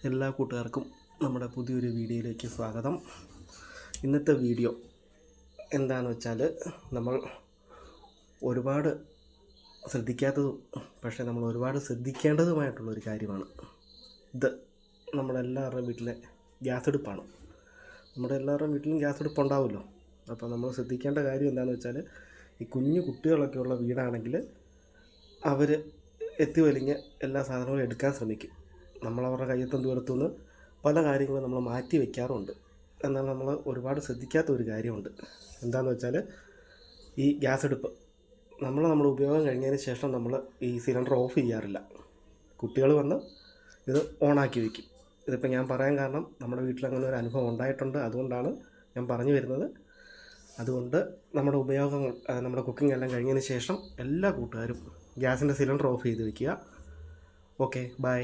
എല്ലാ കൂട്ടുകാർക്കും നമ്മുടെ പുതിയൊരു വീഡിയോയിലേക്ക് സ്വാഗതം. ഇന്നത്തെ വീഡിയോ എന്താണെന്ന് വെച്ചാൽ, നമ്മൾ ഒരുപാട് ശ്രദ്ധിക്കാത്തതും പക്ഷേ നമ്മൾ ഒരുപാട് ശ്രദ്ധിക്കേണ്ടതുമായിട്ടുള്ളൊരു കാര്യമാണ്. ഇത് നമ്മളെല്ലാവരുടെയും വീട്ടിലെ ഗ്യാസ് അടുപ്പാണ്. നമ്മുടെ എല്ലാവരുടെയും വീട്ടിലും ഗ്യാസ് അടുപ്പ് ഉണ്ടാവുമല്ലോ. അപ്പോൾ നമ്മൾ ശ്രദ്ധിക്കേണ്ട കാര്യം എന്താണെന്ന് വെച്ചാൽ, ഈ കുഞ്ഞു കുട്ടികളൊക്കെ ഉള്ള വീടാണെങ്കിൽ അവർ എത്തിവലിഞ്ഞ് എല്ലാ സാധനങ്ങളും എടുക്കാൻ ശ്രമിക്കും. നമ്മളവരുടെ കയ്യെത്തും ദൂരത്തുനിന്ന് പല കാര്യങ്ങളും നമ്മൾ മാറ്റി വയ്ക്കാറുണ്ട്. എന്നാൽ നമ്മൾ ഒരുപാട് ശ്രദ്ധിക്കാത്ത ഒരു കാര്യമുണ്ട്. എന്താണെന്ന് വെച്ചാൽ, ഈ ഗ്യാസ് അടുപ്പ് നമ്മൾ ഉപയോഗം കഴിഞ്ഞതിന് ശേഷം നമ്മൾ ഈ സിലിണ്ടർ ഓഫ് ചെയ്യാറില്ല. കുട്ടികൾ വന്ന് ഇത് ഓണാക്കി വയ്ക്കും. ഇതിപ്പോൾ ഞാൻ പറയാൻ കാരണം നമ്മുടെ വീട്ടിലങ്ങനെ ഒരു അനുഭവം ഉണ്ടായിട്ടുണ്ട്. അതുകൊണ്ടാണ് ഞാൻ പറഞ്ഞു വരുന്നത്. അതുകൊണ്ട് നമ്മുടെ ഉപയോഗങ്ങൾ, നമ്മുടെ കുക്കിംഗ് എല്ലാം കഴിഞ്ഞതിന് ശേഷം എല്ലാ കൂട്ടുകാരും ഗ്യാസിൻ്റെ സിലിണ്ടർ ഓഫ് ചെയ്ത് വയ്ക്കുക. Okay, by.